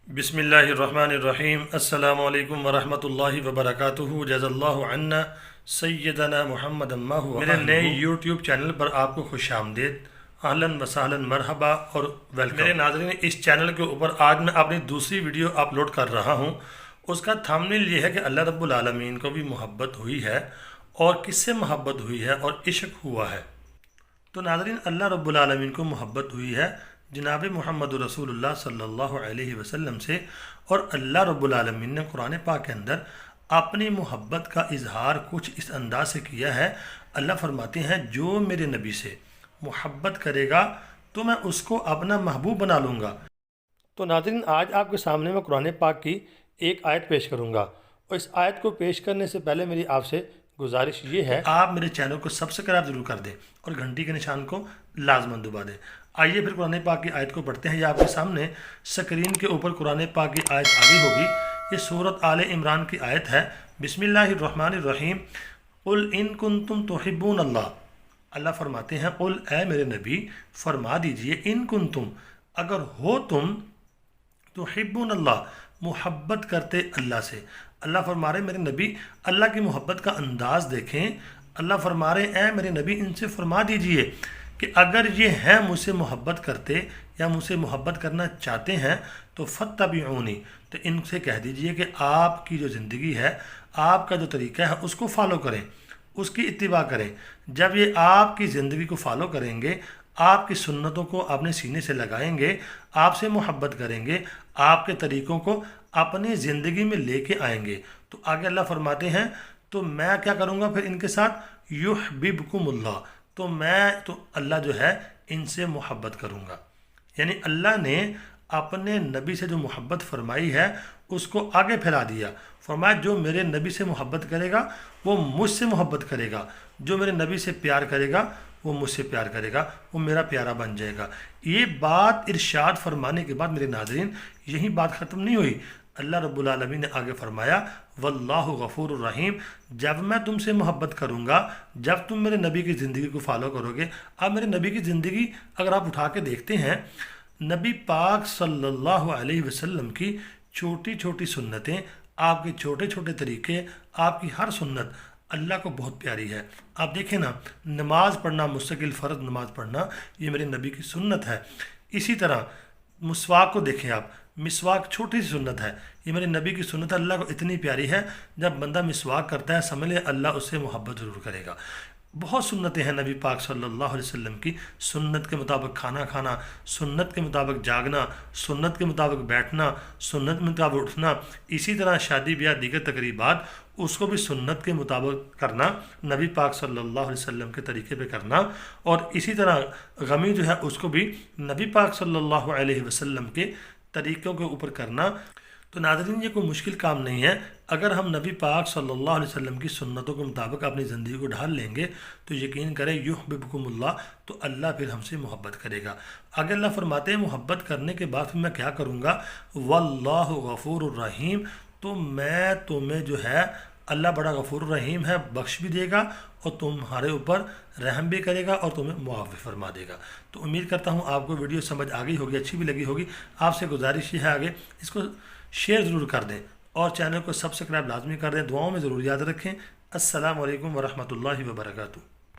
بسم اللہ الرحمن الرحیم السلام علیکم ورحمۃ اللہ وبرکاتہ جزا اللہ عنا سیدنا محمد ما هو میرے نئے یوٹیوب چینل پر آپ کو خوش آمدید، اہلاً وسہلاً مرحبا اور ویلکم۔ میرے ناظرین، اس چینل کے اوپر آج میں اپنی دوسری ویڈیو اپلوڈ کر رہا ہوں۔ اس کا تھمبنیل یہ ہے کہ اللہ رب العالمین کو بھی محبت ہوئی ہے، اور کس سے محبت ہوئی ہے اور عشق ہوا ہے۔ تو ناظرین، اللہ رب العالمین کو محبت ہوئی ہے جناب محمد رسول اللہ صلی اللہ علیہ وسلم سے، اور اللہ رب العالمین نے قرآن پاک کے اندر اپنی محبت کا اظہار کچھ اس انداز سے کیا ہے۔ اللہ فرماتے ہیں جو میرے نبی سے محبت کرے گا تو میں اس کو اپنا محبوب بنا لوں گا۔ تو ناظرین، آج آپ کے سامنے میں قرآن پاک کی ایک آیت پیش کروں گا، اور اس آیت کو پیش کرنے سے پہلے میری آپ سے گزارش یہ ہے آپ میرے چینل کو سبسکرائب ضرور کر دیں اور گھنٹی کے نشان کو لازماً دبا دیں۔ آئیے پھر قرآن پاک کی آیت کو پڑھتے ہیں۔ یہ آپ کے سامنے سکرین کے اوپر قرآن پاک کی آیت آگی ہوگی۔ یہ سورۃ آل عمران کی آیت ہے۔ بسم اللہ الرحمن الرحیم۔ قل ان کنتم تحبون اللہ۔ اللہ فرماتے ہیں قل، اے میرے نبی فرما دیجئے، ان کنتم، اگر ہو تم، تحبون اللہ، محبت کرتے اللہ سے۔ اللہ فرما رہے میرے نبی اللہ کی محبت کا انداز دیکھیں۔ اللہ فرما رہے اے میرے نبی ان سے فرما دیجئے کہ اگر یہ ہیں مجھ سے محبت کرتے یا مجھ سے محبت کرنا چاہتے ہیں تو فاتبعونی، تو ان سے کہہ دیجئے کہ آپ کی جو زندگی ہے، آپ کا جو طریقہ ہے، اس کو فالو کریں، اس کی اتباع کریں۔ جب یہ آپ کی زندگی کو فالو کریں گے، آپ کی سنتوں کو اپنے سینے سے لگائیں گے، آپ سے محبت کریں گے، آپ کے طریقوں کو اپنی زندگی میں لے کے آئیں گے، تو آگے اللہ فرماتے ہیں تو میں کیا کروں گا پھر ان کے ساتھ، یحببکم اللہ، تو میں تو اللہ جو ہے ان سے محبت کروں گا۔ یعنی اللہ نے اپنے نبی سے جو محبت فرمائی ہے اس کو آگے پھیلا دیا۔ فرمایا جو میرے نبی سے محبت کرے گا وہ مجھ سے محبت کرے گا، جو میرے نبی سے پیار کرے گا وہ مجھ سے پیار کرے گا، وہ میرا پیارا بن جائے گا۔ یہ بات ارشاد فرمانے کے بعد میرے ناظرین یہی بات ختم نہیں ہوئی۔ اللہ رب العالمین نے آگے فرمایا واللہ غفور الرحیم، جب میں تم سے محبت کروں گا، جب تم میرے نبی کی زندگی کو فالو کرو گے۔ اب میرے نبی کی زندگی اگر آپ اٹھا کے دیکھتے ہیں، نبی پاک صلی اللہ علیہ وسلم کی چھوٹی چھوٹی سنتیں، آپ کے چھوٹے چھوٹے طریقے، آپ کی ہر سنت اللہ کو بہت پیاری ہے۔ آپ دیکھیں نا، نماز پڑھنا، مستقل فرض نماز پڑھنا، یہ میرے نبی کی سنت ہے۔ اسی طرح مسواک کو دیکھیں آپ، مسواک چھوٹی سی سنت ہے، یہ میرے نبی کی سنت اللہ کو اتنی پیاری ہے، جب بندہ مسواک کرتا ہے سمجھ لے اللہ اس سے محبت ضرور کرے گا۔ بہت سنتیں ہیں نبی پاک صلی اللہ علیہ وسلم کی، سنت کے مطابق کھانا کھانا، سنت کے مطابق جاگنا، سنت کے مطابق بیٹھنا، سنت کے مطابق اٹھنا، اسی طرح شادی بیاہ دیگر تقریبات اس کو بھی سنت کے مطابق کرنا، نبی پاک صلی اللہ علیہ وسلم کے طریقے پہ کرنا، اور اسی طرح غمی جو ہے اس کو بھی نبی پاک صلی اللہ علیہ وسلم کے طریقوں کے اوپر کرنا۔ تو ناظرین، یہ کوئی مشکل کام نہیں ہے۔ اگر ہم نبی پاک صلی اللہ علیہ وسلم کی سنتوں کے مطابق اپنی زندگی کو ڈھال لیں گے تو یقین کریں یحببکم اللہ، تو اللہ پھر ہم سے محبت کرے گا۔ اگر اللہ فرماتے ہیں محبت کرنے کے بعد پھر میں کیا کروں گا، واللہ غفور الرحیم، تو میں تمہیں جو ہے اللہ بڑا غفور الرحیم ہے، بخش بھی دے گا اور تمہارے اوپر رحم بھی کرے گا اور تمہیں معاف بھی فرما دے گا۔ تو امید کرتا ہوں آپ کو ویڈیو سمجھ آ گئی ہوگی، اچھی بھی لگی ہوگی۔ آپ سے گزارش یہ ہے آگے اس کو شیئر ضرور کر دیں اور چینل کو سبسکرائب لازمی کر دیں۔ دعاؤں میں ضرور یاد رکھیں۔ السلام علیکم ورحمۃ اللہ وبرکاتہ۔